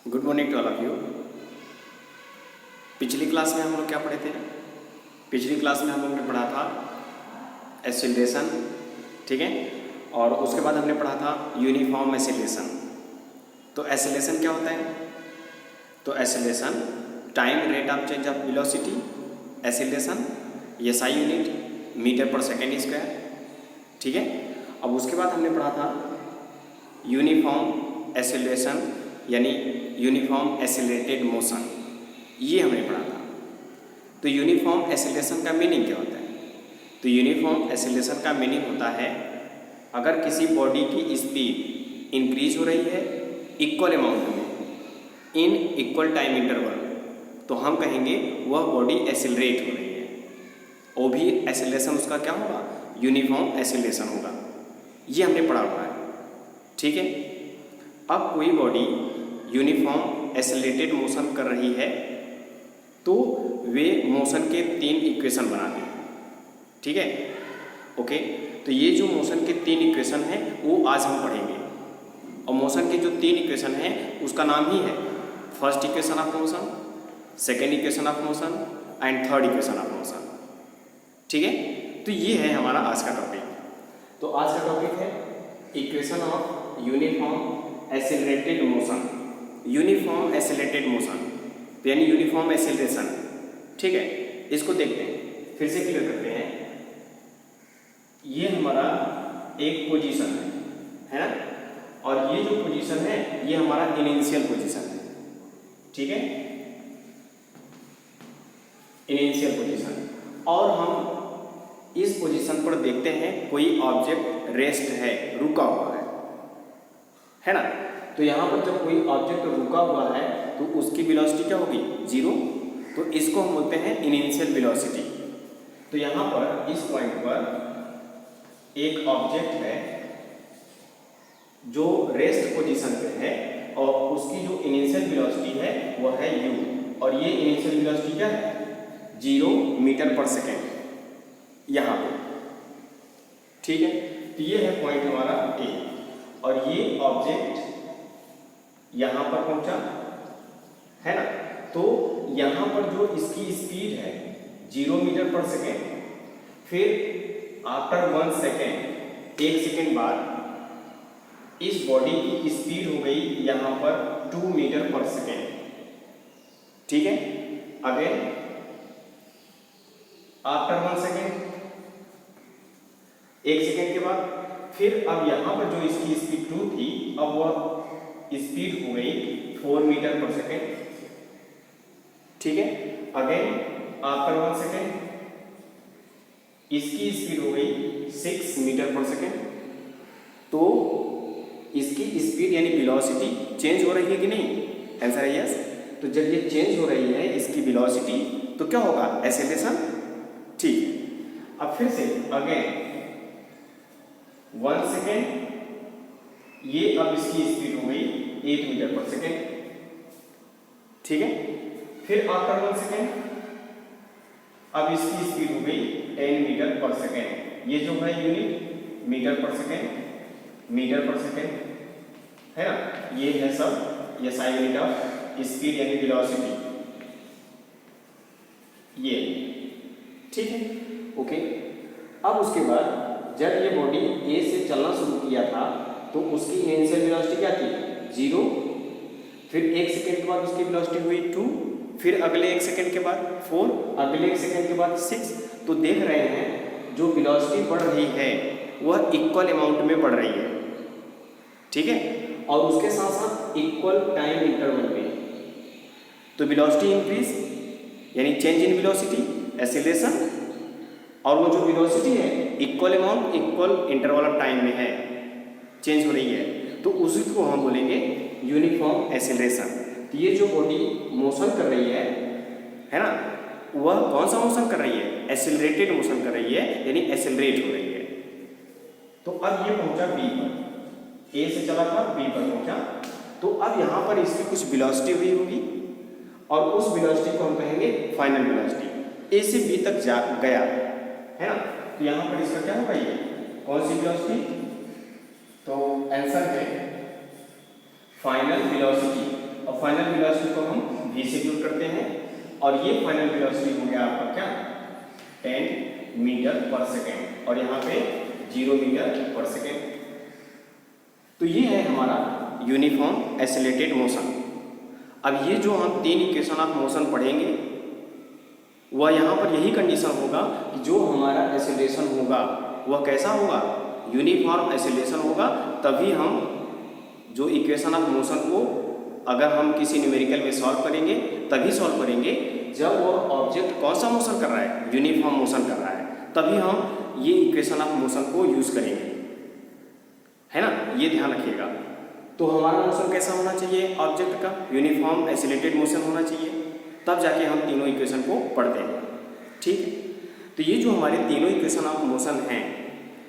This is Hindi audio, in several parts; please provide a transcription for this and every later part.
Good morning to all of you. पिछली क्लास में हम लोग क्या पढ़े थे? पिछली क्लास में हम लोग ने पढ़ा था एक्सीलरेशन, ठीक है, और उसके बाद हमने पढ़ा था यूनिफॉर्म एक्सीलरेशन। तो एक्सीलरेशन क्या होता है? तो acceleration time rate of change of velocity, acceleration SI unit metre per second square, ठीक है। अब उसके बाद हमने पढ़ा था यूनिफॉर्म एक्सीलरेशन यानी यूनिफॉर्म एक्सीलरेटेड मोशन, ये हमने पढ़ा था। तो यूनिफॉर्म एक्सीलरेशन का मीनिंग क्या होता है? तो यूनिफॉर्म एक्सीलरेशन का मीनिंग होता है अगर किसी बॉडी की स्पीड इंक्रीज हो रही है इक्वल अमाउंट में इन इक्वल टाइम इंटरवल, तो हम कहेंगे वह बॉडी एक्सीलरेट हो रही है। वो भी एक्सीलरेशन उसका क्या होगा? यूनिफॉर्म एक्सीलरेशन होगा। ये हमने पढ़ा हुआ है, ठीक है। अब कोई बॉडी यूनिफॉर्म एक्सीलरेटेड मोशन कर रही है तो वे मोशन के 3 इक्वेशन बनाते हैं, ठीक है, ओके। तो ये जो मोशन के 3 इक्वेशन हैं वो आज हम पढ़ेंगे, और मोशन के जो 3 इक्वेशन हैं उसका नाम ही है first equation of motion, second equation of motion and third equation of motion, ठीक है। तो ये है हमारा आज का टॉपिक। तो आज का टॉपिक है equation of uniform accelerated motion, uniform accelerated motion यानी यूनिफॉर्म एक्सीलरेशन, ठीक है। इसको देखते हैं, फिर से क्लियर करते हैं। ये हमारा एक पोजीशन है ना, और ये जो पोजीशन है ये हमारा इनिशियल पोजीशन है, ठीक है, इनिशियल पोजीशन। और हम इस पोजीशन पर देखते हैं कोई ऑब्जेक्ट रेस्ट है, रुका हुआ है ना। तो यहाँ पर जब कोई ऑब्जेक्ट रुका हुआ है तो उसकी वेलोसिटी क्या होगी? 0। तो इसको हम बोलते हैं इनिशियल वेलोसिटी। तो यहाँ पर इस पॉइंट पर एक ऑब्जेक्ट है जो रेस्ट पोजीशन पे है और उसकी जो इनिशियल वेलोसिटी है वो है u, और ये इनिशियल वेलोसिटी क्या है? 0 मीटर पर सेकेंड यहाँ पे, ठीक है। तो ये है पॉइंट हमारा A, और ये ऑब्जेक्ट यहाँ पर पहुंचा है ना। तो यहाँ पर जो इसकी स्पीड है 0 मीटर पर सेकेंड, फिर आफ्टर 1 सेकेंड, 1 सेकेंड बाद इस बॉडी की स्पीड हो गई यहाँ पर 2 मीटर पर सेकेंड, ठीक है। अगेन आफ्टर 1 सेकेंड, 1 सेकेंड के बाद फिर अब यहाँ पर जो इसकी स्पीड 2 थी अब वह स्पीड हो गई 4 मीटर पर सेकेंड, ठीक है। अगेन आफ्टर 1 सेकेंड इसकी स्पीड हो गई 6 मीटर पर सेकेंड। तो इसकी स्पीड यानी वेलोसिटी चेंज हो रही है कि नहीं? आंसर है यस। तो जब ये चेंज हो रही है इसकी वेलोसिटी तो क्या होगा? एक्सीलरेशन, ठीक है। अब फिर से अगेन 1 सेकेंड, ये अब इसकी स्पीड हो गई 8 मीटर पर सेकेंड, ठीक है। फिर आफ्टर 1 सेकेंड अब इसकी स्पीड हो गई 10 मीटर पर सेकेंड। ये जो है unit metre per second, metre per second है ना। ये है सब SI यूनिट ऑफ स्पीड यानी वेलोसिटी, ये, ठीक है, ओके। अब उसके बाद जब ये बॉडी A से चलना शुरू किया था तो उसकी इनिशियल वेलोसिटी क्या थी? 0। फिर 1 सेकेंड के बाद उसकी वेलोसिटी हुई 2, फिर अगले 1 सेकेंड के बाद 4, अगले 1 सेकेंड के बाद 6। तो देख रहे हैं जो वेलोसिटी बढ़ रही है वह इक्वल अमाउंट में बढ़ रही है, ठीक है, और उसके साथ साथ इक्वल टाइम इंटरवल में। तो वेलोसिटी इंक्रीज यानी चेंज इन वेलोसिटी, एक्सीलरेशन, और वो जो वेलोसिटी है equal amount equal interval of time में है, चेंज हो रही है, तो उसी को हम बोलेंगे यूनिफॉर्म एक्सीलरेशन। तो ये जो बॉडी मोशन कर रही है ना, वह कौन सा मोशन कर रही है? एक्सीलरेटेड मोशन कर रही है यानी एक्सीलरेट हो रही है। तो अब ये पहुंचा B पर, A से चला था B पर पहुंचा, तो अब यहाँ पर इसकी कुछ वेलोसिटी हुई होगी और उस वेलोसिटी को हम कहेंगे फाइनल वेलोसिटी। A से B तक गया है ना, तो यहाँ पर इसका क्या होगा? ये कौन सी वेलोसिटी? तो आंसर है फाइनल वेलोसिटी। और और फाइनल वेलोसिटी को हम v से डिनोट करते हैं और ये फाइनल वेलोसिटी हो गया आपका क्या 10 मीटर पर सेकेंड और यहाँ पे 0 मीटर पर सेकेंड। तो ये है हमारा यूनिफॉर्म एक्सेलरेटेड मोशन। अब ये जो हम 3 इक्वेशन ऑफ मोशन पढ़ेंगे वह यहाँ पर यही कंडीशन होगा कि जो हमारा एक्सेलरेशन होगा वह कैसा होगा, यूनिफॉर्म एक्सेलरेशन होगा, तभी हम जो इक्वेशन ऑफ मोशन को अगर हम किसी न्यूमेरिकल में सॉल्व करेंगे तभी सॉल्व करेंगे जब वो ऑब्जेक्ट कौन सा मोशन कर रहा है, यूनिफॉर्म मोशन कर रहा है, तभी हम ये इक्वेशन ऑफ मोशन को यूज करेंगे, है ना, ये ध्यान रखिएगा। तो हमारा मोशन कैसा होना चाहिए, ऑब्जेक्ट का यूनिफॉर्म एक्सेलरेटेड मोशन होना चाहिए, तब जाके हम तीनों इक्वेशन को पढ़ते हैं। ठीक है, तो ये जो हमारे तीनों इक्वेशन ऑफ मोशन हैं,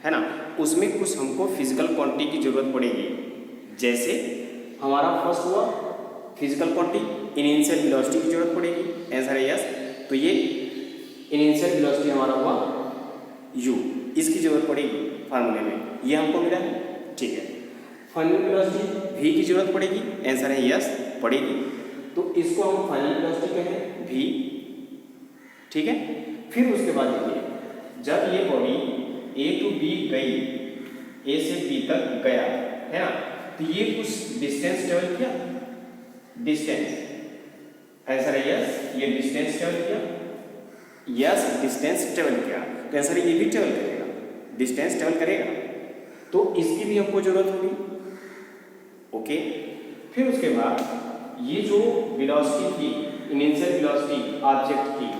है ना, उसमें कुछ हमको फिजिकल क्वांटिटी की जरूरत पड़ेगी। जैसे हमारा फर्स्ट हुआ फिजिकल क्वांटिटी, इनिशियल वेलोसिटी की जरूरत पड़ेगी, आंसर है यस। तो ये इनिशियल वेलोसिटी हमारा हुआ u, इसकी जरूरत पड़ेगी फार्मूले में, ये हमको मिला है। ठीक है, फाइनल वेलोसिटी v की जरूरत पड़ेगी, आंसर है यस, पड़ेगी। तो इसको हम फाइनल वेलोसिटी कहें v। ठीक है, फिर उसके बाद देखिए जब ये बॉडी a टू b गई, a से b तक गया, है ना, तो ये कुछ डिस्टेंस ट्रेवल किया, डिस्टेंस, आंसर है यस, ये डिस्टेंस ट्रेवल किया, यस डिस्टेंस ट्रेवल किया, तो आंसर ये भी ट्रेवल करेगा, डिस्टेंस ट्रेवल करेगा, तो इसकी भी हमको जरूरत होगी। ओके, फिर उसके बाद ये जो वेलोसिटी थी, इनिशियल वेलोसिटी ऑब्जेक्ट की,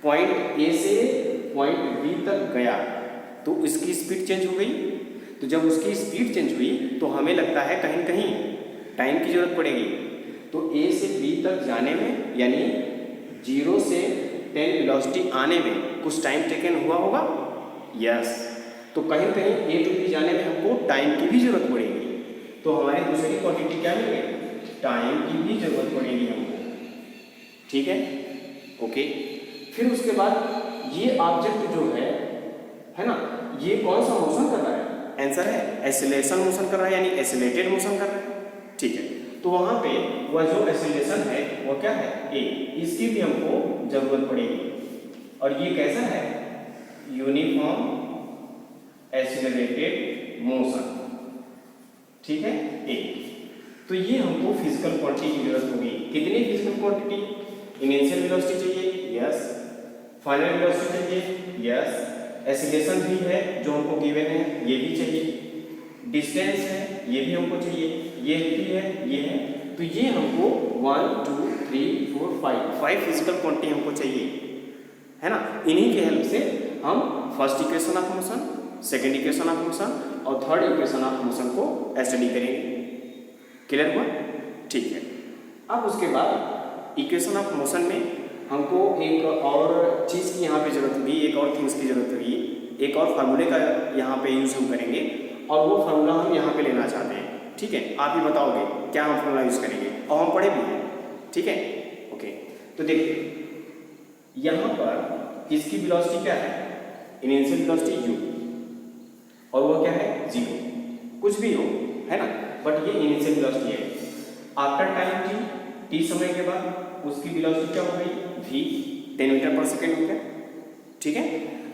पॉइंट ए से पॉइंट बी तक गया तो उसकी स्पीड चेंज हो गई। तो जब उसकी स्पीड चेंज हुई तो हमें लगता है कहीं कहीं टाइम की जरूरत पड़ेगी। तो ए से बी तक जाने में यानी 0 से 10 वेलोसिटी आने में कुछ टाइम टेकन हुआ होगा, यस। तो कहीं कहीं ए टू बी जाने में हमको टाइम की भी जरूरत पड़ेगी। तो हमारी दूसरी क्वांटिटी क्या मिलेगी, टाइम की भी जरूरत पड़ेगी हमको। ठीक है, ओके। फिर उसके बाद ये ऑब्जेक्ट जो है ना, ये कौन सा मोशन कर रहा है, आंसर है एक्सेलरेशन मोशन कर रहा है, यानी एक्सेलरेटेड मोशन कर रहा है। ठीक है, तो वहां पे वह जो एक्सेलरेशन है वो क्या है, ए, इसकी भी हमको जरूरत पड़ेगी। और ये कैसा है, यूनिफॉर्म एक्सेलरेटेड मोशन। ठीक है, ए। तो ये हमको फिजिकल क्वांटिटी की जरूरत होगी। कितनी फिजिकल क्वांटिटी, इनिशियल वेलोसिटी चाहिए, यस, फाइनल वेलोसिटी चाहिए, यस, एक्सेलरेशन भी है जो हमको गिवन है, ये भी चाहिए, डिस्टेंस है ये भी हमको चाहिए, ये भी है, ये है। तो ये हमको 1 2 3 4 5 फिजिकल क्वांटिटी हमको चाहिए, है ना। इन्हीं के हेल्प से हम first equation of motion, second equation of motion और थर्ड इक्वेशन ऑफ मोशन को स्टडी करेंगे। क्लियर हुआ, ठीक है। अब उसके बाद इक्वेशन ऑफ मोशन में हमको एक और चीज़ की यहाँ पे जरूरत होगी, एक और थिंग्स की जरूरत होगी, एक और फार्मूले का यहाँ पे यूज हम करेंगे और वो फार्मूला हम यहाँ पे लेना चाहते हैं। ठीक है, आप ही बताओगे क्या हम फार्मूला यूज करेंगे, और हम पढ़े भी हैं। ठीक है, ओके। तो देखिए यहाँ पर इसकी वेलोसिटी क्या है, इनिशियल वेलोसिटी u, और वो क्या है 0, कुछ भी हो, है ना, बट ये इनिशियल वेलोसिटी है। आफ्टर टाइम t समय के बाद उसकी वेलोसिटी क्या हो गई, v, 10 मीटर पर सेकेंड हो गया। ठीक है,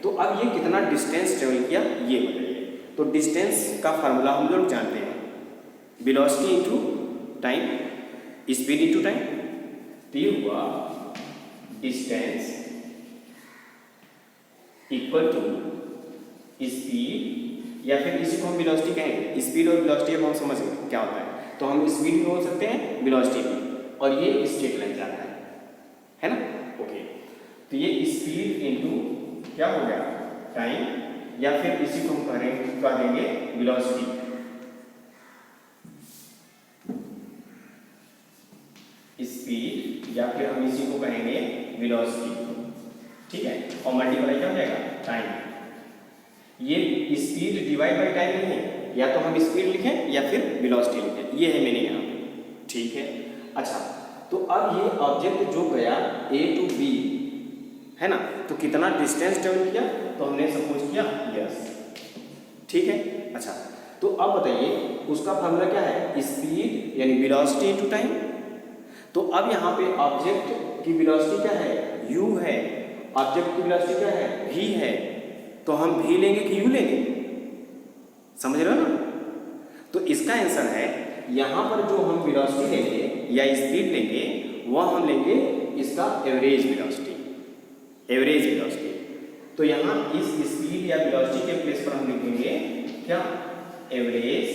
तो अब ये कितना डिस्टेंस ट्रेवल किया ये बताइए। तो डिस्टेंस का फार्मूला हम लोग जानते हैं, velocity into time, speed into time. तो ये हुआ डिस्टेंस इक्वल टू स्पीड, या फिर इसी को हम वेलोसिटी कहेंगे। स्पीड और वेलोसिटी अब हम समझ गए क्या होता है, तो हम स्पीड भी बोल सकते हैं, वेलोसिटी भी, और ये स्ट्रेट लाइन जा रहा है ना, ओके। तो ये स्पीड इनटू क्या हो गया, टाइम, या फिर इसी को हम कह देंगे वेलोसिटी। स्पीड या फिर हम इसी को कहेंगे वेलोसिटी। ठीक है, और मल्टीप्लाई क्या हो जाएगा, टाइम। ये स्पीड डिवाइड बाय टाइम नहीं है, या तो हम स्पीड लिखें या फिर वेलोसिटी लिखें, ये है मीनिंग यहाँ पे। ठीक है, अच्छा। तो अब ये ऑब्जेक्ट जो गया A टू B, है ना, तो कितना डिस्टेंस ट्रेवल किया, तो हमने सपोज किया यस। ठीक है, अच्छा। तो अब बताइए उसका फार्मूला क्या है, स्पीड यानी वेलोसिटी इनटू टाइम, तो अब यहाँ पे ऑब्जेक्ट की वेलोसिटी क्या है, u है, ऑब्जेक्ट की वेलोसिटी क्या है, v है, तो हम v लेंगे कि u लेंगे, समझ रहे हो ना। तो इसका आंसर है यहाँ पर जो हम वेलोसिटी लेंगे या स्पीड लेंगे वह हम लेंगे इसका एवरेज वेलोसिटी, एवरेज वेलोसिटी। तो यहाँ इस स्पीड या वेलोसिटी के प्लेस पर हम लिखेंगे क्या, एवरेज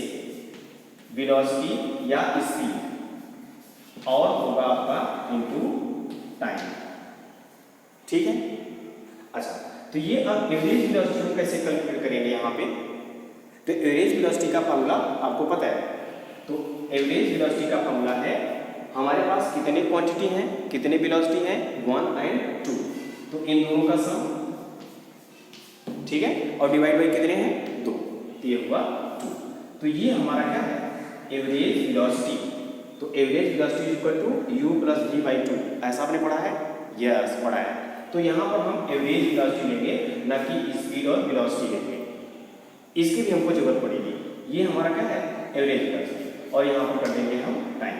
वेलोसिटी या स्पीड, और होगा आपका इनटू टाइम, ठीक है। अच्छा, तो ये अब एवरेज वेलोसिटी हम कैसे कैलकुलेट करेंगे यहाँ पे, तो एवरेज वेलोसिटी का फॉर्मूला आपको पता है। तो एवरेज वेलोसिटी का फॉर्मूला है, हमारे पास कितने क्वांटिटी हैं, कितने वेलोसिटी हैं, 1 और 2, तो इन दोनों का सम, ठीक है, और डिवाइड बाई कितने हैं, 2, तो ये हुआ 2। तो ये हमारा क्या है, एवरेज वेलोसिटी। तो average velocity equal to u plus v by 2, ऐसा आपने पढ़ा है, यस पढ़ा है। तो यहाँ पर हम एवरेज वेलोसिटी लेंगे, ना कि स्पीड और वेलोसिटी लेंगे, इसकी भी हमको जरूरत पड़ेगी। ये हमारा क्या है, एवरेज वेलोसिटी, और यहाँ पर कर देंगे हम टाइम,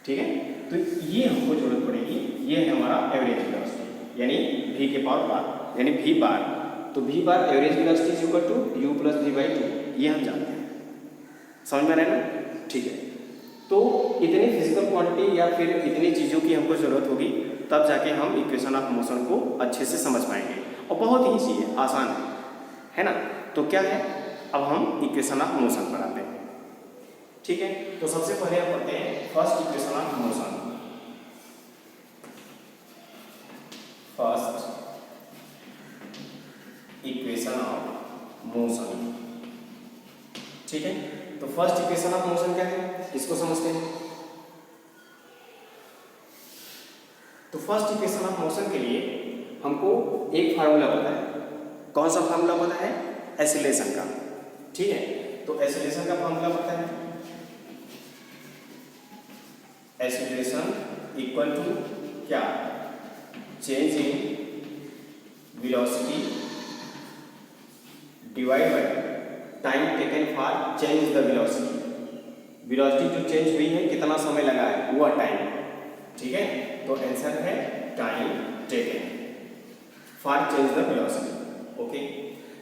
ठीक है। तो ये हमको जरूरत पड़ेगी, ये है हमारा एवरेज वेलोसिटी, यानी v के पावर बार, यानी v बार। तो v bar average velocity is equal to u plus v by 2, ये हम जानते हैं, समझ में आ रहा है ना, ठीक है। तो इतनी फिजिकल क्वांटिटी या फिर इतनी चीज़ों की हमको ज़रूरत होगी, तब जाके हम इक्वेशन ऑफ मोशन को अच्छे से समझ पाएंगे, और बहुत ही ईजी है, आसान है ना। तो क्या है, अब हम इक्वेशन ऑफ मोशन पढ़ाते हैं, ठीक है। तो सबसे पहले हम पढ़ते हैं first equation of motion. First equation of motion, ठीक है। तो फर्स्ट इक्वेशन ऑफ मोशन क्या है, इसको समझते हैं। तो फर्स्ट इक्वेशन ऑफ मोशन के लिए हमको एक फार्मूला पता है, कौन सा फार्मूला पता है, एक्सीलरेशन का, ठीक है। तो एक्सीलरेशन का फार्मूला पता है, एक्सीलरेशन इक्वल टू क्या, change in velocity divide by time taken for change the velocity. Velocity जो चेंज हुई है, कितना समय लगा है, वो टाइम, ठीक है। तो आंसर है time taken for change the velocity, okay.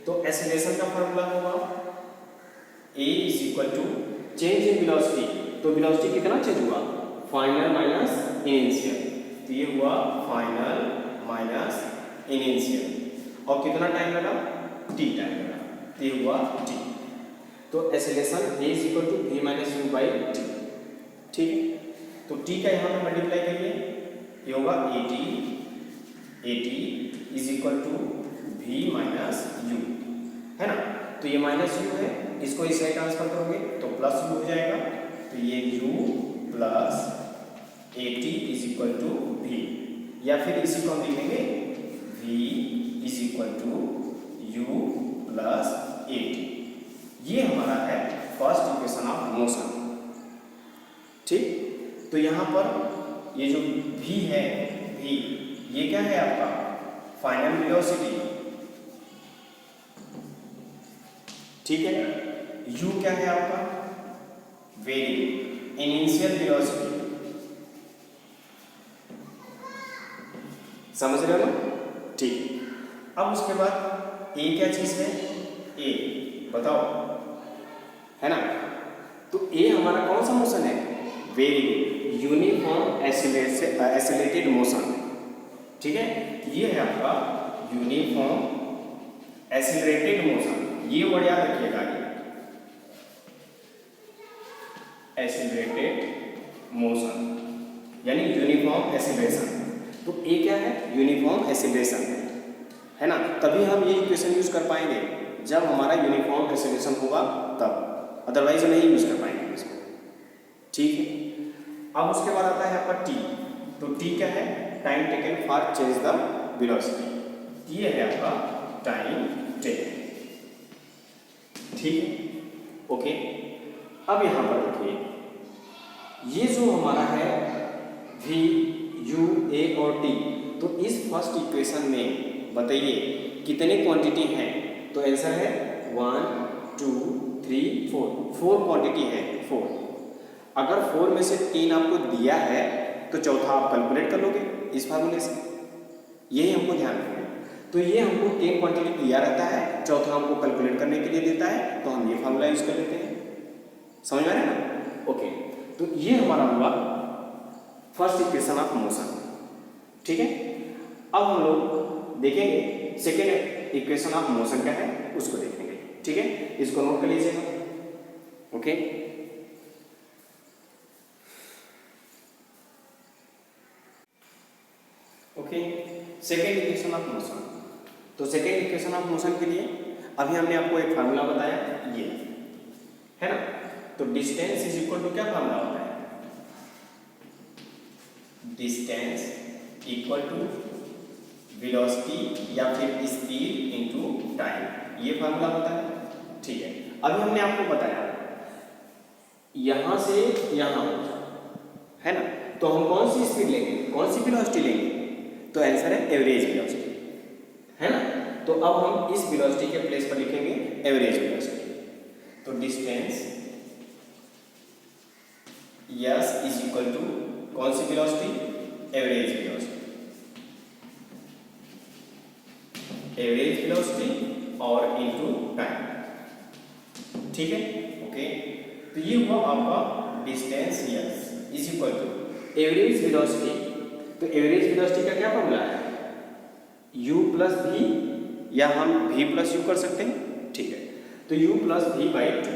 तो एक्सीलरेशन का फॉर्मूला होगा a is equal to change in velocity, तो वेलोसिटी कितना चेंज हुआ, फाइनल माइनस इनिशियल, तो ये हुआ फाइनल माइनस इनिशियल, और कितना टाइम लगा, t टाइम लगा, तो ये हुआ t। तो acceleration a is equal to v minus u by t, ठीक है। तो t का यहाँ पे मल्टीप्लाई करिए, ये होगा at is equal to v minus u, है ना। तो ये माइनस u है, इसको इस साइड ट्रांसफर करोगे तो प्लस u हो जाएगा, तो ये u plus at is equal to v, या फिर इसी को हम लिखेंगे v is equal to u plus at। ये हमारा है फर्स्ट इक्वेशन ऑफ मोशन, ठीक। तो यहाँ पर ये जो v है, v ये क्या है आपका फाइनल वेलोसिटी, ठीक है। u क्या है आपका वेरी इनिशियल वेलोसिटी, समझ रहे हो ना, ठीक। अब उसके बाद a क्या चीज है, a बताओ, है ना। तो a हमारा कौन सा मोशन है, वेरी यूनिफॉर्म एक्सीलरेटेड मोशन, ठीक है। ये है आपका यूनिफॉर्म एक्सीलरेटेड मोशन, ये वर्ड याद रखिएगा, एक्सीलरेटेड मोशन यानी यूनिफॉर्म एक्सीलरेशन। तो ए क्या है, यूनिफॉर्म एक्सीलरेशन है ना। तभी हम ये इक्वेशन यूज कर पाएंगे जब हमारा यूनिफॉर्म एक्सीलरेशन होगा तब, अदरवाइज नहीं यूज कर पाएंगे इसको, ठीक है। अब उसके बाद आता है आपका टी। तो टी क्या है, time taken for change the velocity, ये है आपका टाइम टेकन, ठीक है, ओके। अब यहाँ पर देखिए, ये जो हमारा है v u a और t, तो इस फर्स्ट इक्वेशन में बताइए कितने क्वांटिटी हैं। तो आंसर है 1 2 3 4, 4 क्वांटिटी है, 4। अगर 4 में से 3 आपको दिया है तो चौथा आप कैलकुलेट कर लोगे इस फार्मूले से। यही हमको ध्यान रखना है। तो ये हमको 10 क्वांटिटी दिया रहता है, चौथा हमको कैलकुलेट करने के लिए देता है, तो हम ये फार्मूला यूज कर लेते हैं। समझ में आ रहा है ना? ओके, तो ये हमारा हुआ फर्स्ट इक्वेशन ऑफ मोशन। ठीक है, अब हम लोग देखेंगे सेकेंड इक्वेशन ऑफ मोशन क्या है उसको देखेंगे। ठीक है, इसको नोट कर लीजिएगा। Okay, okay, second equation of motion. तो सेकेंड इक्वेशन ऑफ मोशन के लिए अभी हमने आपको एक फार्मूला बताया, ये है ना। तो डिस्टेंस इज इक्वल टू क्या फार्मूला होता है? डिस्टेंस इक्वल टू वेलोसिटी या फिर स्पीड इनटू टाइम, ये फार्मूला होता है। ठीक है, अभी हमने आपको बताया यहां से यहां है ना, तो हम कौन सी स्पीड लेंगे, कौन सी वेलोसिटी लेंगे? तो आंसर है एवरेज वेलोसिटी, है ना। तो अब हम इस वेलोसिटी के प्लेस पर लिखेंगे एवरेज वेलोसिटी। तो distance s is equal to कौन सी velocity? Average velocity. Average velocity और इनटू टाइम। ठीक है, ओके। तो ये हुआ आपका distance s is equal to average velocity. तो एवरेज वेलोसिटी का क्या फॉर्मूला है? u प्लस वी, या हम v प्लस यू कर सकते हैं। ठीक है, तो u plus v by two,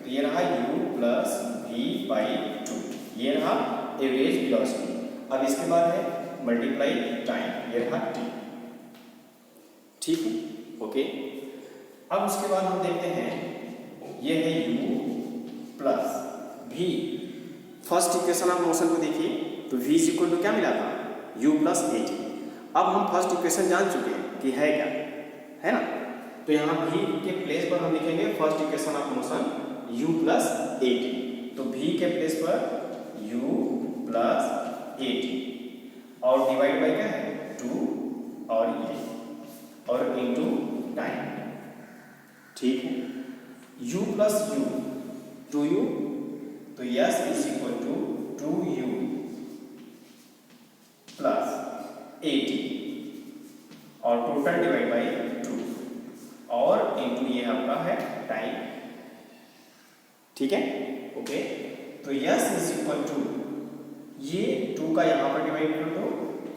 तो ये रहा u plus v by two, ये रहा एवरेज वेलोसिटी। अब इसके बाद है मल्टीप्लाई टाइम, ये रहा t। ठीक है, ओके। अब उसके बाद हम देखते हैं ये है u plus v। First equation of motion को देखिए, तो v इज इक्वल टू क्या मिला था? u plus at. अब हम फर्स्ट इक्वेशन जान चुके हैं कि है क्या, है ना। तो यहाँ v के प्लेस पर हम लिखेंगे first equation of motion u plus at. तो v के प्लेस पर u प्लस एट और डिवाइड बाई क्या है? 2 और ये और इनटू टाइम। ठीक है, u प्लस u 2u, तो s is equal to 2u plus 80 और टोटल डिवाइड बाई 2 और इनटू ये आपका है टाइम। ठीक है, ओके। तो यस इज इक्वल टू ये 2 का यहाँ पर डिवाइड कर दो,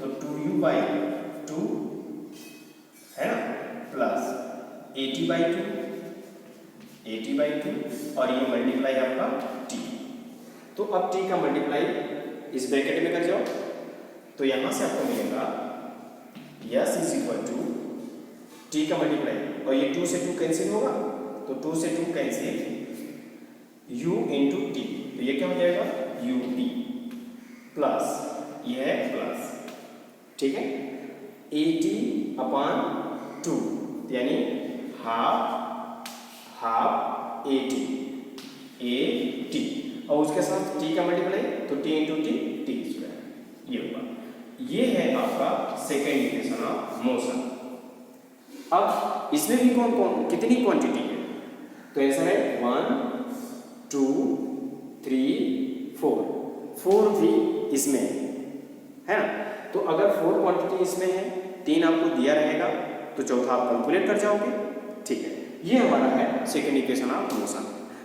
तो 2u बाई 2 है ना, प्लस 80 बाई 2, 80 बाई 2 और ये मल्टीप्लाई आपका t। तो अब t का मल्टीप्लाई इस ब्रैकेट में कर जाओ, तो यहां से आपको मिलेगा s is equal to t का मल्टीप्लाई, और ये 2 से 2 कैंसिल होगा, तो 2 से 2 कैंसिल u इंटू टी, तो ये क्या हो जाएगा? ut प्लस ये है प्लस। ठीक है, 80/2 यानी हाफ 80 और उसके साथ t का मल्टीप्लाई, तो t इंटू टी स्क्वायर, ये होगा। ये है आपका सेकेंड इक्वेशन ऑफ मोशन। अब इसमें भी कौन कौन कितनी क्वांटिटी है? तो आंसर है 1 2 3 4 भी इसमें है ना। तो अगर 4 क्वांटिटी इसमें है, 3 आपको दिया रहेगा, तो चौथा आप कैलकुलेट कर जाओगे। ठीक है, ये हमारा है सेकेंड इक्वेशन ऑफ मोशन।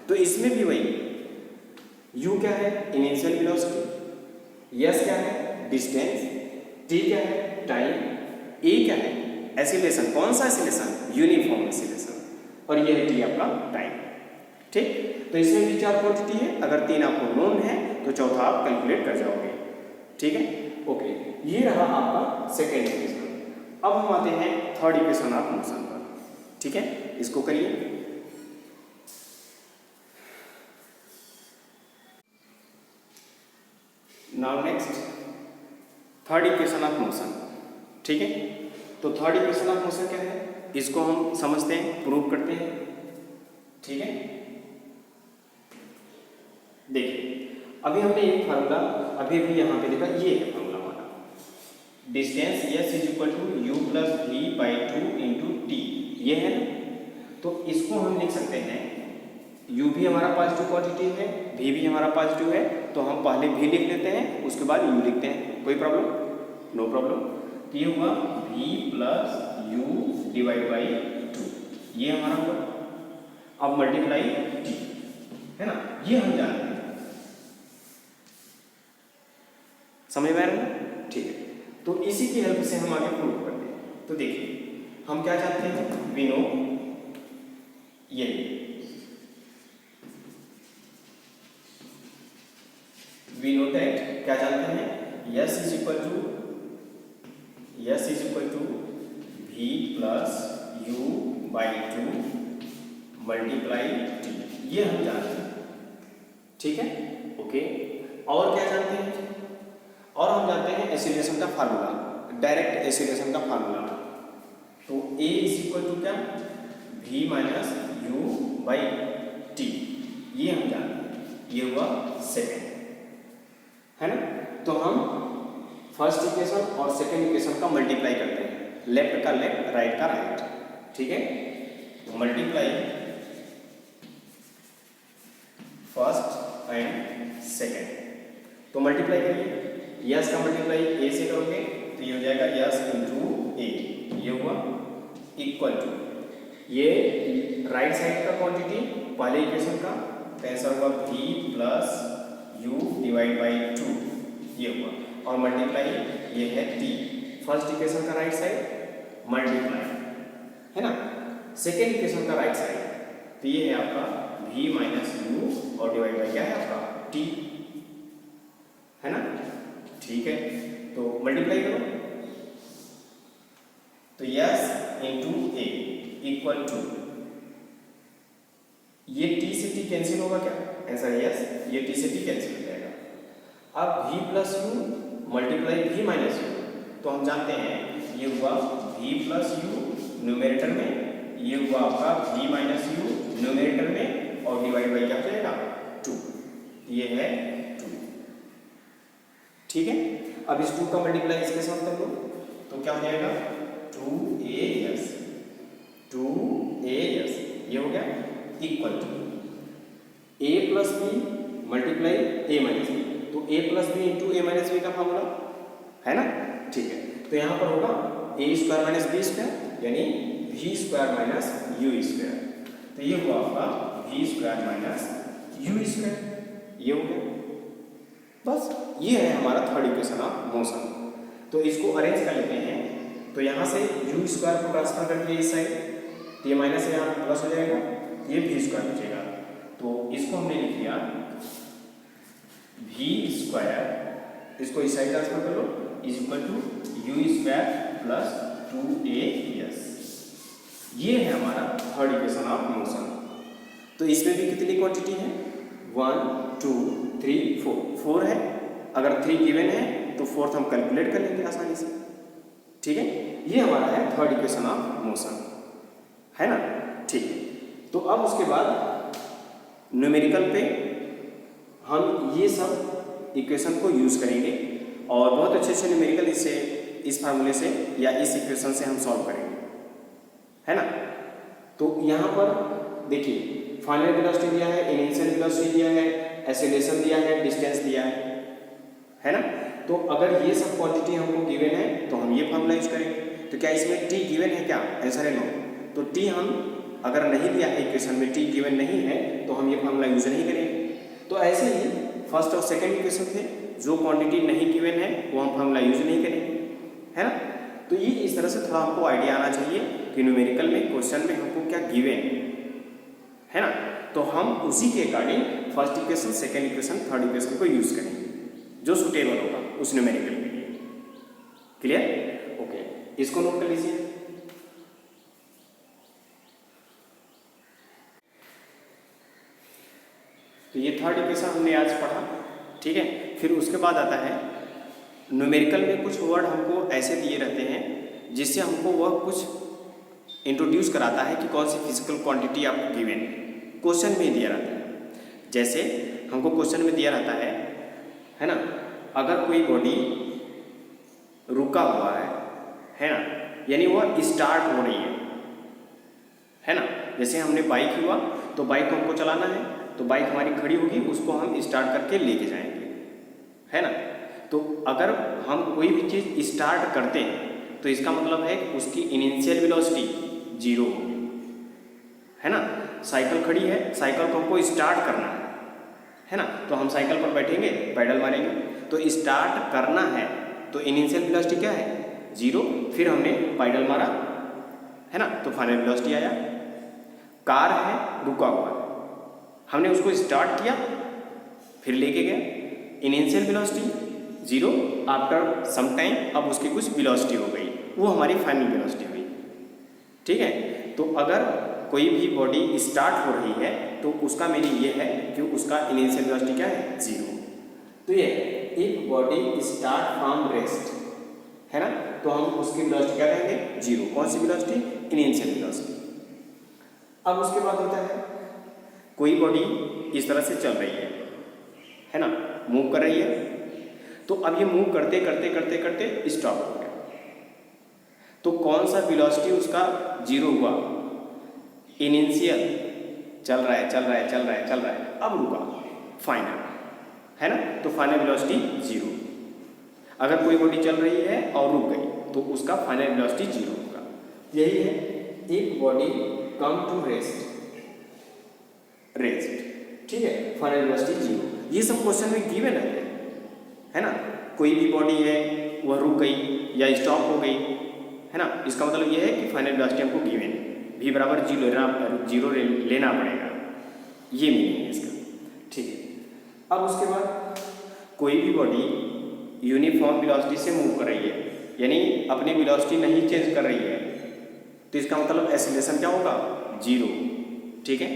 तो इसमें भी वही u क्या है? इनिशियल वेलोसिटी, s क्या है? डिस्टेंस, t क्या है? टाइम, a क्या है? एसिलेशन। कौन सा एसिलेशन? यूनिफॉर्म एसिलेशन, और ये है t आपका टाइम। ठीक, तो इसमें भी 4 क्वांटिटी है, अगर 3 आपको नोन है तो चौथा आप कैलकुलेट कर जाओगे। ठीक है, ओके। ये रहा आपका सेकेंड इक्वेशन। अब हम आते हैं थर्ड इक्वेशन ऑफ मोशन पर। ठीक है, इसको करिए। Now next third equation of motion. ठीक है, तो थर्ड इक्वेशन ऑफ मोशन क्या है, इसको हम समझते हैं, प्रूव करते हैं। ठीक है, देखिए अभी हमने एक फार्मूला अभी भी यहाँ पे देखा, ये है फार्मूला हमारा, distance s is equal to u plus v by 2 into t, ये है ना। तो इसको हम लिख सकते हैं u भी हमारा पॉजिटिव क्वांटिटी है, v भी हमारा पॉजिटिव है, तो हम पहले v लिख लेते हैं, उसके बाद u लिखते हैं। कोई प्रॉब्लम? No problem. तो ये हुआ v plus u divide by 2, ये हमारा हुआ। अब मल्टीप्लाई t, है ना, ये हम जानते हैं। समझ में आ रहा है? ठीक है, तो इसी की हेल्प से हम आगे प्रूव करते हैं। तो देखिए हम क्या जानते हैं, वी नो, ये वी नो दैट, क्या जानते हैं, s is equal to v plus u by 2 multiply t, ये हम जानते हैं। ठीक है, ओके। और क्या जानते हैं, और हम जानते हैं एसिलेशन का फार्मूला, डायरेक्ट एसिलेशन का फार्मूला। तो a इज इक्वल टू क्या, v minus u by t, ये हम जानते हैं। ये हुआ सेकेंड, है ना। तो हम फर्स्ट इक्वेशन और सेकेंड इक्वेशन का मल्टीप्लाई करते हैं, लेफ्ट का लेफ्ट, राइट का राइट। ठीक है, तो मल्टीप्लाई फर्स्ट एंड सेकेंड, तो मल्टीप्लाई करिए। यस का मल्टीप्लाई ए से करोगे तो ये हो जाएगा यस इंटू ए, ये हुआ इक्वल टू, ये राइट साइड का क्वांटिटी पहले इक्वेशन का, तो आंसर हुआ v plus u divide by 2, ये हुआ। और मल्टीप्लाई ये है t, फर्स्ट इक्वेशन का राइट साइड मल्टीप्लाई, है ना, सेकेंड इक्वेशन का राइट साइड, तो ये है आपका v माइनस u और डिवाइड बाई क्या है आपका t, है ना। ठीक है, तो मल्टीप्लाई करो, तो s into a equal to, ये t से t कैंसिल होगा क्या, आंसर यस, ये t से t कैंसिल हो जाएगा। अब v plus u multiply v minus u, तो हम जानते हैं ये हुआ v प्लस u न्यूमेरेटर में, ये हुआ आपका v माइनस u न्यूमेरेटर में, और डिवाइड बाई क्या हो जाएगा 2, ये है 2। ठीक है, अब इस 2 का मल्टीप्लाई इसके साथ कर लो, तो क्या हो जाएगा 2as, ये हो गया equal to a plus b multiply a minus b, तो a plus b into a minus b का फॉर्मूला, है ना। ठीक है, तो यहाँ पर होगा a square minus b square, यानी v square minus u square, तो ये हुआ आपका v square minus u square, ये हो गया। बस ये है हमारा थर्ड इक्वेशन ऑफ मोशन। तो इसको अरेंज कर लेते हैं, तो यहाँ से u स्क्वायर को ट्रांसफर कर दिया इस साइड, तो ये माइनस यहाँ प्लस हो जाएगा, ये v स्क्वायर बचेगा, तो इसको हमने लिख दिया v स्क्वायर, इसको इस साइड ट्रांसफर कर लो, is equal to u square plus 2as, ये है हमारा थर्ड इक्वेशन ऑफ मोशन। तो इसमें भी कितनी क्वांटिटी है, 1 2 3 4 है। अगर 3 गिवन है तो फोर्थ हम कैलकुलेट कर लेंगे आसानी से। ठीक है, ये हमारा है थर्ड इक्वेशन ऑफ मोशन, है ना। ठीक है, तो अब उसके बाद न्यूमेरिकल पे हम ये सब इक्वेशन को यूज़ करेंगे और बहुत अच्छे से न्यूमेरिकल इससे, इस फार्मूले से या इस इक्वेशन से हम सॉल्व करेंगे, है ना। तो यहाँ पर देखिए फाइनल वेलोसिटी दिया है, इनिशियल वेलोसिटी दिया है, एक्सेलरेशन दिया है, डिस्टेंस दिया है ना। तो अगर ये सब क्वांटिटी हमको गिवन है तो हम ये फार्मूला यूज करेंगे। तो क्या इसमें t गिवन है क्या, आंसर है नो। तो t हम अगर नहीं दिया है इक्वेशन में, t गिवन नहीं है तो हम ये फार्मूला यूज नहीं करेंगे। तो ऐसे ही फर्स्ट और सेकंड इक्वेशन थे, जो क्वांटिटी नहीं गिवन है वो हम फार्मूला यूज नहीं करेंगे, है ना। तो ये इस तरह से थोड़ा हमको आइडिया आना चाहिए कि न्यूमेरिकल में क्वेश्चन में हमको क्या गिवन है ना। तो हम उसी के according first equation, second equation, third equation को यूज करेंगे जो सुटेबल होगा उस न्यूमेरिकल के लिए। क्लियर? ओके, इसको नोट कर लीजिए। तो ये थर्ड इक्वेशन हमने आज पढ़ा, ठीक है। फिर उसके बाद आता है न्यूमेरिकल में कुछ वर्ड हमको ऐसे दिए रहते हैं जिससे हमको वह कुछ इंट्रोड्यूस कराता है कि कौन सी फिजिकल क्वांटिटी आपको गिवन है, क्वेश्चन में दिया रहता है। जैसे हमको क्वेश्चन में दिया रहता है ना, अगर कोई बॉडी रुका हुआ है ना, यानी वह स्टार्ट हो रही है ना। जैसे हमने बाइक हुआ तो बाइक को हमको चलाना है, तो बाइक हमारी खड़ी होगी, उसको हम स्टार्ट करके लेके जाएंगे, है ना। तो अगर हम कोई भी चीज़ स्टार्ट करते हैं तो इसका मतलब है कि उसकी इनिशियल वेलोसिटी 0 होगी, है ना। साइकिल खड़ी है, साइकिल को हमको स्टार्ट करना है ना, तो हम साइकिल पर बैठेंगे, पैडल मारेंगे, तो स्टार्ट करना है तो इनिशियल वेलोसिटी क्या है 0, फिर हमने पैडल मारा, है ना, तो फाइनल वेलोसिटी आया। कार है, रुका हुआ है, हमने उसको स्टार्ट किया, फिर लेके गए, initial velocity 0, after some time अब उसकी कुछ वेलोसिटी हो गई, वो हमारी फाइनल वेलोसिटी हुई, ठीक है। तो अगर कोई भी बॉडी स्टार्ट हो रही है तो उसका मीनिंग ये है कि उसका इनिशियल वेलोसिटी क्या है 0। तो ये एक बॉडी स्टार्ट फ्रॉम रेस्ट, है ना, तो हम उसकी वेलोसिटी क्या कहेंगे 0। कौन सी वेलोसिटी, इनिशियल वेलोसिटी। अब उसके बाद होता है कोई बॉडी इस तरह से चल रही है ना, मूव कर रही है, तो अब ये मूव करते करते करते करते स्टॉप हो गया, तो कौन सा वेलोसिटी उसका 0 हुआ, इनिशियल, चल रहा है चल रहा है चल रहा है चल रहा है, अब रुका, फाइनल, है ना, तो फाइनल वेलोसिटी 0। अगर कोई बॉडी चल रही है और रुक गई तो उसका फाइनल वेलोसिटी 0 होगा। यही है एक बॉडी कम टू रेस्ट, ठीक है, फाइनल वेलोसिटी 0। ये सब क्वेश्चन में गिवन है ना। कोई भी बॉडी है वह रुक गई या स्टॉप हो गई, है ना, इसका मतलब यह है कि फाइनल वेलोसिटी हमको गिवन है, v बराबर 0 लेना पड़ेगा, ये मीनिंग है इसका, ठीक है। अब उसके बाद कोई भी बॉडी यूनिफॉर्म वेलोसिटी से मूव कर रही है, यानी अपनी वेलोसिटी नहीं चेंज कर रही है, तो इसका मतलब एक्सीलरेशन क्या होगा 0, ठीक है।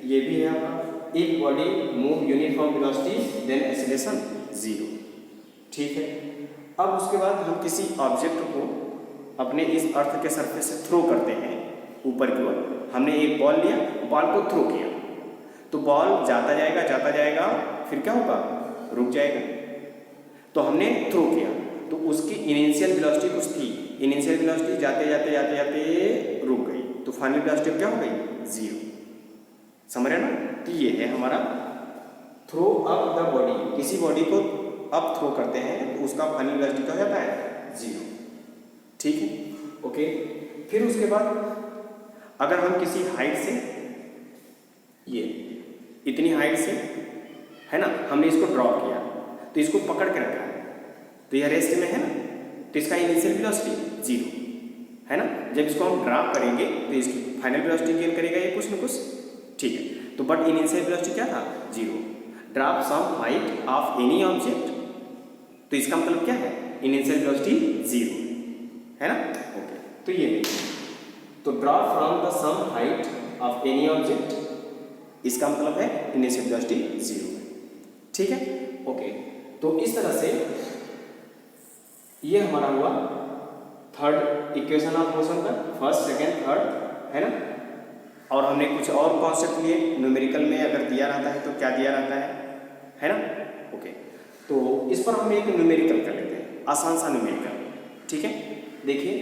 ये भी है आपका, एक body move uniform velocity then acceleration 0, ठीक है। अब उसके बाद हम किसी ऑब्जेक्ट को अपने इस अर्थ के सरफेस से थ्रो करते हैं ऊपर की ओर। हमने एक बॉल लिया, बॉल को थ्रो किया, तो बॉल जाता जाएगा, फिर क्या होगा, रुक जाएगा। तो हमने थ्रो किया तो उसकी इनिशियल वेलोसिटी कुछ थी, इनिशियल वेलोसिटी जाते जाते रुक गई, तो फाइनल वेलोसिटी क्या हो गई 0, समझ रहे ना। तो ये है हमारा थ्रो अप द बॉडी, किसी बॉडी को अप थ्रो करते हैं तो उसका फाइनल वेलोसिटी क्या हो जाता है 0, ठीक है, ओके। फिर उसके बाद अगर हम किसी हाइट से, ये इतनी हाइट से, है ना, हमने इसको ड्रॉप किया, तो इसको पकड़ के रखा है, तो यह रेस्ट में है ना, तो इसका इनिशियल वेलोसिटी 0, है ना। जब इसको हम ड्रॉप करेंगे तो इसकी फाइनल वेलोसिटी गेन करेगा ये कुछ न कुछ, ठीक है। तो बट इनिशियल वेलोसिटी क्या था 0। Drop some height of any object, तो इसका मतलब क्या है, इनिशियल वेलोसिटी 0, है ना, ओके। तो ये तो drop from the some height of any object, इसका मतलब है इनिशियल वेलोसिटी 0, ठीक है, ओके। तो इस तरह से ये हमारा हुआ थर्ड इक्वेशन ऑफ मोशन का, फर्स्ट सेकेंड थर्ड, है ना। और हमने कुछ और कॉन्सेप्ट लिए, न्यूमेरिकल में अगर दिया रहता है तो क्या दिया रहता है ना, ओके। तो इस पर हम एक न्यूमेरिकल कर लेते हैं, आसान सा न्यूमेरिकल, ठीक है। देखिए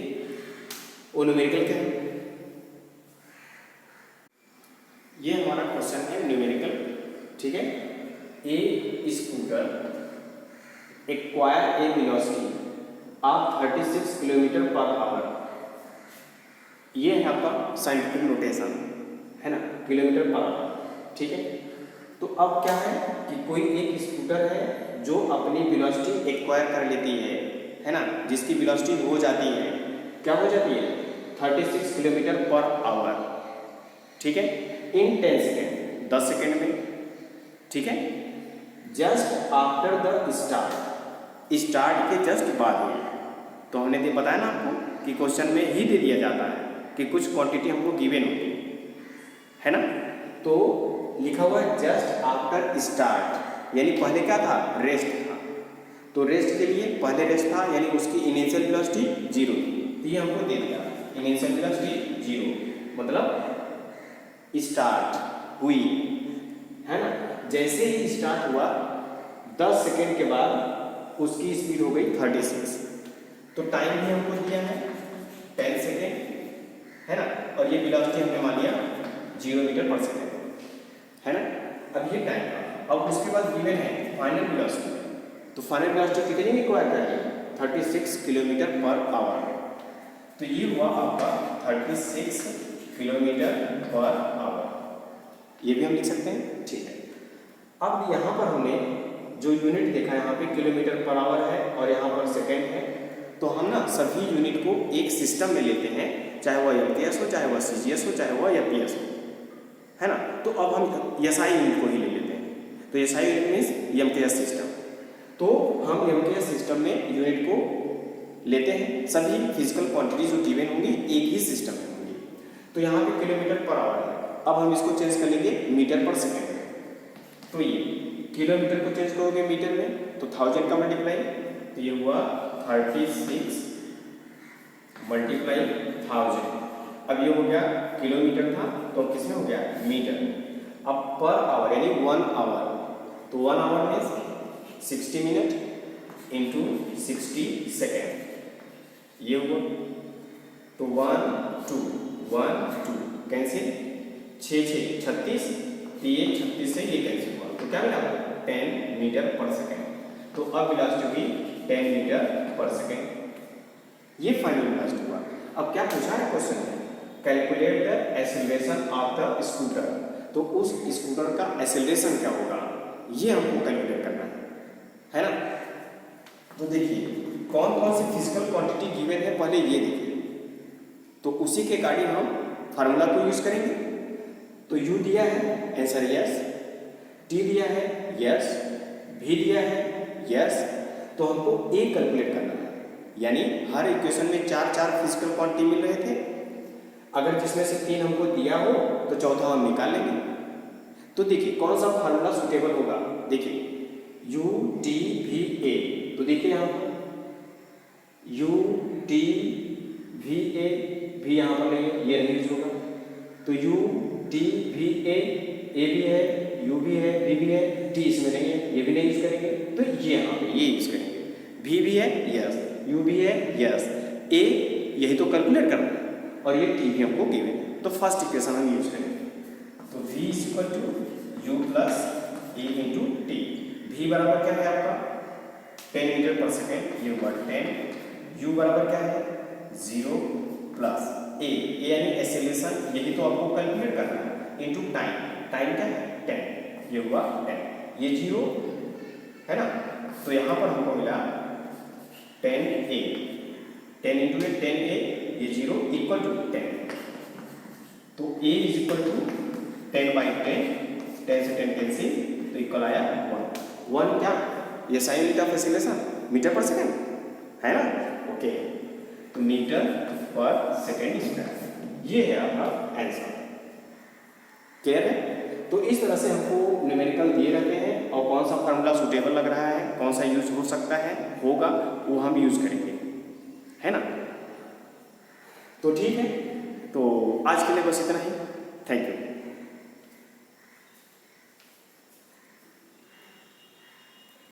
वो न्यूमेरिकल क्या है, ये हमारा क्वेश्चन है न्यूमेरिकल, ठीक है। A scooter acquire a velocity of 36 kilometre per hour, ये है आपका साइंटिफिक नोटेशन, है ना, किलोमीटर पर आवर, ठीक है। तो अब क्या है कि कोई एक स्कूटर है जो अपनी वेलोसिटी एक्वायर कर लेती है ना, जिसकी वेलोसिटी हो जाती है, क्या हो जाती है 36 किलोमीटर पर आवर, ठीक है, इन 10 सेकेंड, 10 सेकेंड में, ठीक है। जस्ट आफ्टर द स्टार्ट के जस्ट बाद में, तो हमने बताया ना आपको कि क्वेश्चन में ही दे दिया जाता है कि कुछ क्वांटिटी हमको गिवन होती है ना। तो लिखा हुआ है जस्ट आफ्टर स्टार्ट, यानी पहले क्या था, रेस्ट था, तो रेस्ट के लिए पहले रेस्ट था, यानी उसकी इनिशियल वेलोसिटी 0 थी, तो ये हमको दे दिया इनिशियल वेलोसिटी 0, मतलब स्टार्ट हुई, है ना। जैसे ही स्टार्ट हुआ 10 सेकेंड के बाद उसकी स्पीड हो गई 36, तो टाइम भी हमको दिया है 10 सेकेंड, है ना, और ये वेलोसिटी हमने मान लिया 0 मीटर पर सेकेंड, अब उसके बाद गिवन है फाइनल वेलोसिटी, तो फाइनल वेलोसिटी कितनी रिक्वायर कर रही है 36 किलोमीटर पर आवर। तो ये हुआ आपका 36 किलोमीटर पर आवर, ये भी हम लिख सकते हैं, ठीक है। अब यहाँ पर हमने जो यूनिट देखा यहाँ पे किलोमीटर पर आवर है और यहाँ पर सेकेंड है, तो हम ना सभी यूनिट को एक सिस्टम में लेते हैं, चाहे वह एमटीएस हो, चाहे वह सीजीएस हो, चाहे वह एपीएस हो, है ना। तो अब हम एसआई यूनिट को ही ले लेते हैं, तो SI unit means MTS system. तो हम एमटीएस सिस्टम में यूनिट को लेते हैं, सभी फिजिकल क्वांटिटी जो गिवन होंगी एक ही सिस्टम में होंगी। तो यहाँ पे किलोमीटर पर आवर है, अब हम इसको चेंज कर लेंगे मीटर पर सेकेंड में। तो ये किलोमीटर को चेंज करोगे मीटर में तो 1000 का मल्टीप्लाई, तो ये हुआ 36 मल्टीप्लाई 1000। अब ये हो गया किलोमीटर था तो किस में हो गया मीटर। अब पर आवर यानी 1 आवर, तो 1 आवर में 60 मिनट इंटू 60 सेकेंड, ये हुआ। तो 1 2 1 2 कैंसिल, 6 6 36, ये 36 से ये कैंसिल हुआ, तो क्या मिला 10 मीटर पर सेकेंड। तो अब वेलोसिटी हुई 10 मीटर पर सेकेंड, ये फाइनल वेलोसिटी हुआ। अब क्या पूछा है क्वेश्चन में, calculate the acceleration of the scooter, तो उस स्कूटर का एक्सीलरेशन क्या होगा ये हमको कैलकुलेट करना है ना। तो देखिए कौन कौन सी फिजिकल क्वांटिटी गिवन है पहले ये देखिए, तो उसी के अकॉर्डिंग हम फार्मूला को यूज करेंगे। तो u दिया है आंसर यस, t दिया है यस, v दिया है यस, तो हमको a कैलकुलेट करना है, यानी हर इक्वेशन में 4 फिजिकल क्वांटिटी मिल रहे थे, अगर जिसमें से 3 हमको दिया हो तो चौथा हम निकाल लेंगे। तो देखिए कौन सा फार्मूला सुटेबल होगा, देखिए u t v a, तो देखिए यहाँ पर u t v a, भी यहाँ पर नहीं है, ये नहीं यूज होगा, तो u t v a, a भी है, u भी है, v भी है, t इसमें नहीं है, ये भी नहीं यूज करेंगे, तो ये यहाँ पे ये यूज करेंगे। v भी है यस, u भी है यस, a यही तो कैलकुलेट करना है, और ये t भी हमको गिवन है, तो फर्स्ट इक्वेशन हम यूज करेंगे। तो v equal to u plus a into t, v बराबर क्या है आपका 10 मीटर पर सेकेंड, ये हुआ 10, u बराबर क्या है 0 प्लस a यानी एक्सेलरेशन, यही तो आपको कैलकुलेट करना है, इंटू टाइम, टाइम क्या है 10, ये हुआ 10, ये 0 है ना। तो यहाँ पर हमको मिला 10a, 10 इंटू 10a, ये 0 इक्वल टू 10, तो a is equal to 10 by 10, 10 से 10 कैंसिल, तो इक्वल आया 1 क्या ये SI unit of acceleration metre per second है ना, ओके। तो मीटर पर सेकेंड स्क्वायर, ये है आपका आंसर, क्लियर है। तो इस तरह से हमको न्यूमेरिकल दिए रहते हैं, और कौन सा फार्मूला सुटेबल लग रहा है, कौन सा यूज हो सकता है होगा, वो हम यूज करेंगे, है ना। तो ठीक है, तो आज के लिए बस इतना ही, थैंक यू।